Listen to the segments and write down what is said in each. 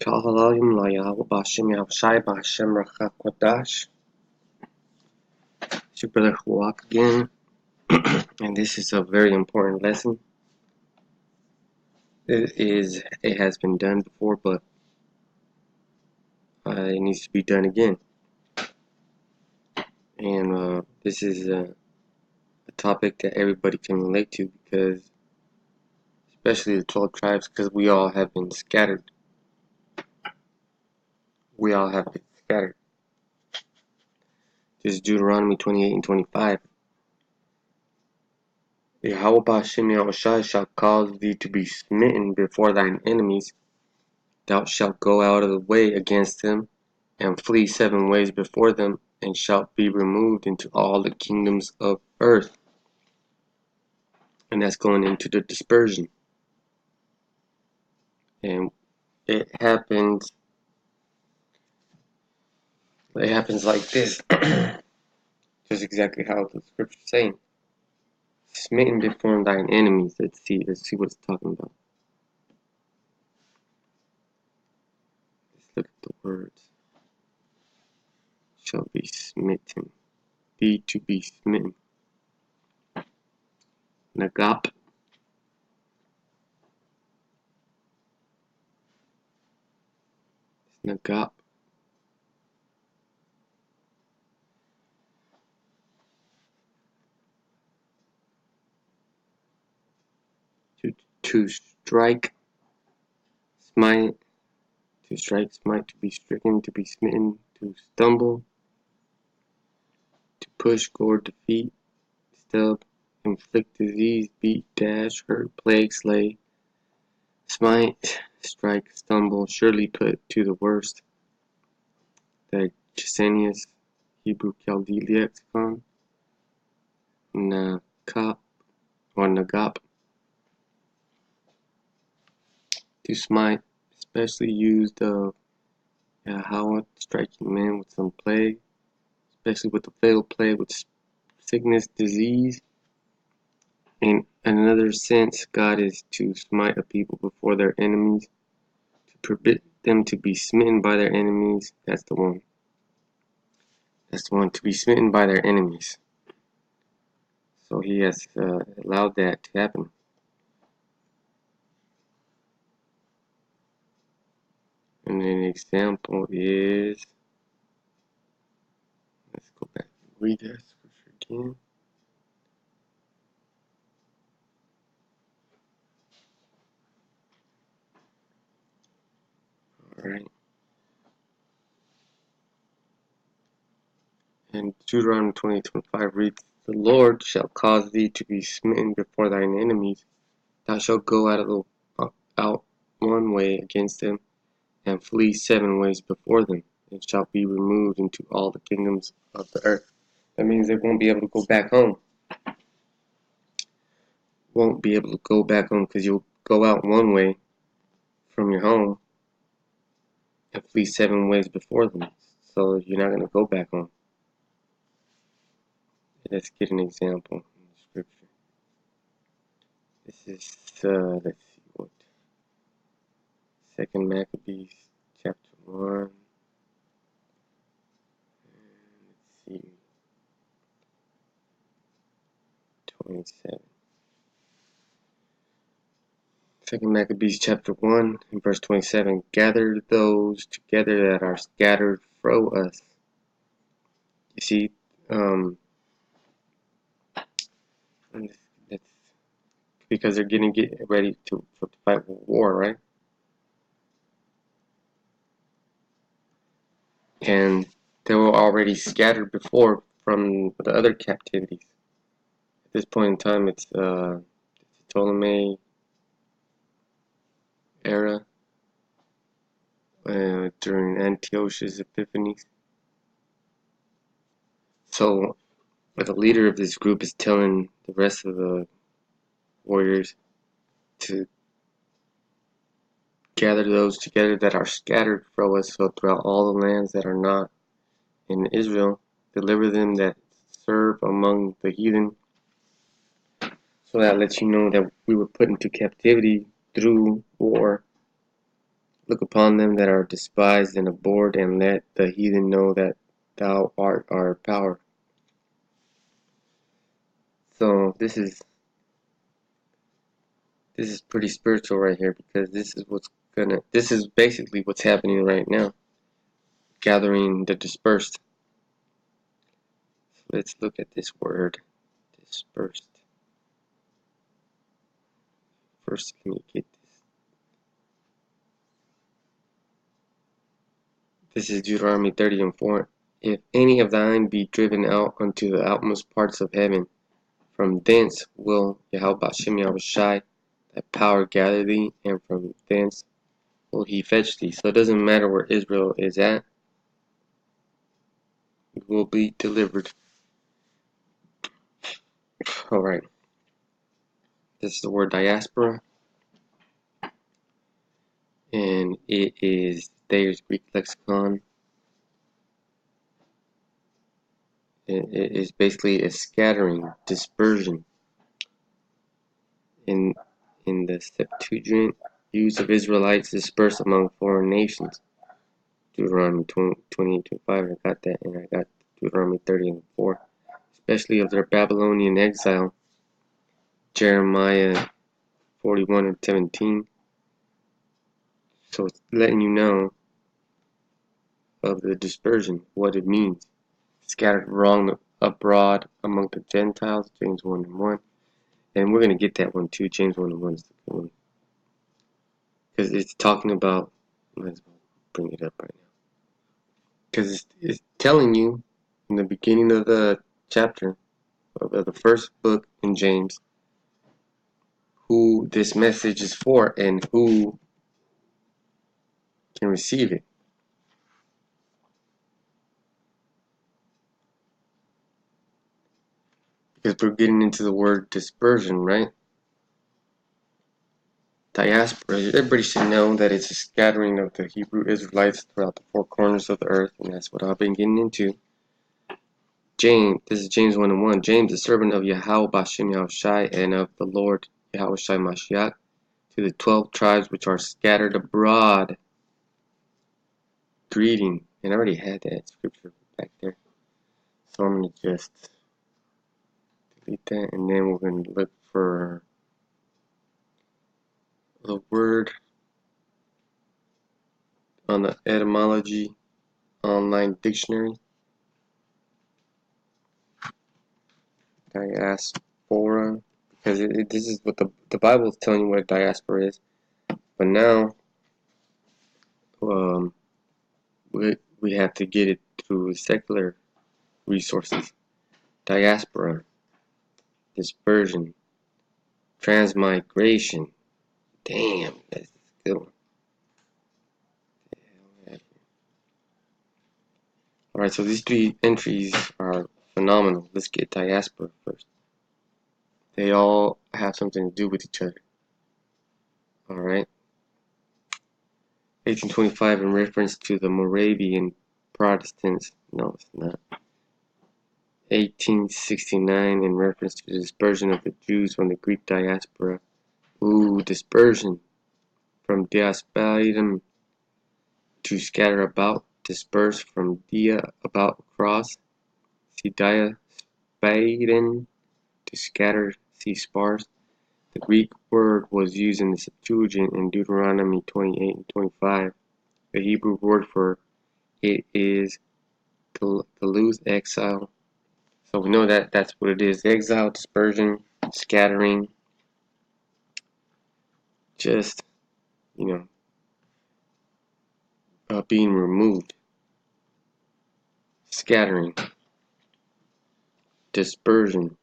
Kahalayim la Yahweh Bashim Yahushai Bashem Rachakwadash. It's your brother Huak again, and this is a very important lesson. It has been done before, but it needs to be done again. And this is a topic that everybody can relate to, because especially the 12 tribes, because we all have been scattered. We all have been scattered. This is Deuteronomy 28 and 25. Yahweh Bashim Yahushai shall cause thee to be smitten before thine enemies. Thou shalt go out of the way against them, and flee 7 ways before them, and shalt be removed into all the kingdoms of earth. And that's going into the dispersion. And it happens like this. Just exactly how the scripture is saying. Smitten before thine enemies. Let's see what it's talking about. Let's look at the words. Shall be smitten. Be to be smitten. Nagap. Nagap. To strike, smite. To strike, smite, to be stricken, to be smitten, to stumble, to push, gore, defeat, stub, inflict disease, beat, dash, hurt, plague, slay, smite, strike, stumble, surely put to the worst. The Chisanius Hebrew Chaldee lexicon, Nakap or Nagap. To smite, especially used of Yahweh striking men with some plague, especially with the fatal plague with sickness, disease. In another sense, God is to smite a people before their enemies, to permit them to be smitten by their enemies. That's the one. That's the one, to be smitten by their enemies. So he has allowed that to happen. And an example is, let's go back and read that scripture again. Alright. And Deuteronomy 20:25 reads, the Lord shall cause thee to be smitten before thine enemies. Thou shalt go out one way against them, and flee 7 ways before them, and shall be removed into all the kingdoms of the earth. That means they won't be able to go back home. Won't be able to go back home, because you'll go out one way from your home and flee 7 ways before them. So you're not going to go back home. Let's get an example in the scripture. This is, let's see what, 2 Maccabees chapter 1. Let's see, 27. 2 Maccabees chapter 1 and verse 27. Gather those together that are scattered fro us. You see, that's because they're getting ready to fight war, right? And they were already scattered before from the other captivities. At this point in time, it's the Ptolemy era, during Antiochus Epiphanes. So the leader of this group is telling the rest of the warriors to gather those together that are scattered from us, so throughout all the lands that are not in Israel, deliver them that serve among the heathen. So that lets you know that we were put into captivity through war, Look upon them that are despised and abhorred, and let the heathen know that thou art our power. So this is pretty spiritual right here, because this is basically what's happening right now, gathering the dispersed. So let's look at this word, dispersed. First, let me get this. This is Deuteronomy 30:4. If any of thine be driven out unto the outmost parts of heaven, from thence will Yahweh Shem Yahushai thy power gather thee, and from thence will he fetch thee. So it doesn't matter where Israel is at, it will be delivered. Alright, this is the word diaspora, and it is Thayer's Greek lexicon. It is basically a scattering, dispersion. In the Septuagint, use of Israelites dispersed among foreign nations. Deuteronomy 28:5, I got that, and I got Deuteronomy 30:4, especially of their Babylonian exile. Jeremiah 41:17. So it's letting you know of the dispersion, what it means. Scattered abroad among the Gentiles, James 1:1. And we're going to get that one too. James 1:1 is the good one. Because it's talking about, let's bring it up right now. Because it's telling you in the beginning of the chapter, of the first book in James, who this message is for and who can receive it. Because we're getting into the word dispersion, right? Diaspora, everybody should know that it's a scattering of the Hebrew Israelites throughout the four corners of the earth, and that's what I've been getting into. James, this is James 1:1. James, the servant of Yahweh Bashem Yahushai and of the Lord Yahushai Mashiach, to the 12 tribes which are scattered abroad, greeting. And I already had that scripture back there, so I'm going to just delete that, and then we're going to look for the word on the etymology online dictionary. Diaspora, because this is what the Bible is telling you what a diaspora is, but now we have to get it through secular resources. Diaspora, dispersion, transmigration. Damn, that's a good one. Alright, so these three entries are phenomenal. Let's get diaspora first. They all have something to do with each other. Alright. 1825 in reference to the Moravian Protestants. No, it's not. 1869 in reference to the dispersion of the Jews from the Greek diaspora. Ooh, dispersion. From diasporum, to scatter about, disperse, from dia, about, across. See diasporan, to scatter, see sparse. The Greek word was used in the Septuagint in Deuteronomy 28:25. The Hebrew word for it is galus, exile. So we know that that's what it is. Exile, dispersion, scattering. Just, being removed. Scattering. Dispersion.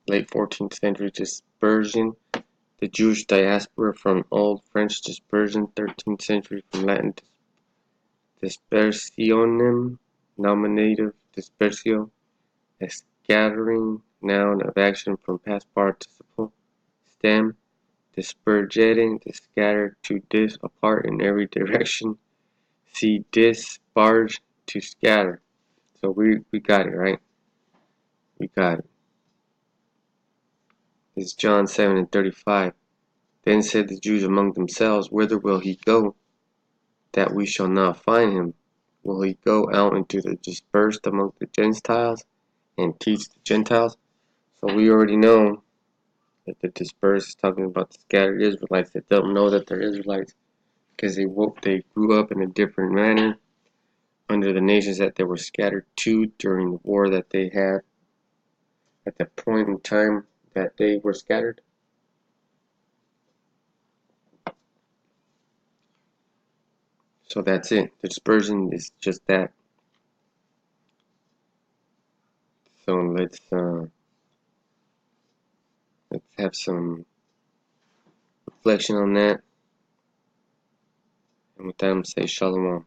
Late 14th century dispersion. The Jewish diaspora from Old French dispersion. 13th century from Latin dispersionem. Nominative dispersio. A scattering noun of action from past participle. Stem. Dispergere, to scatter, to dis, apart in every direction. See disparge, to scatter. So we got it, right? We got it. This is John 7:35. Then said the Jews among themselves, Whither will he go, that we shall not find him? Will he go out into the dispersed among the Gentiles, and teach the Gentiles? So we already know that the dispersed is talking about the scattered Israelites that don't know that they're Israelites, because they grew up in a different manner under the nations that they were scattered to during the war that they had at the point in time that they were scattered. So that's it. The dispersion is just that. So let's have some reflection on that. And with that, I'm going to say shalom.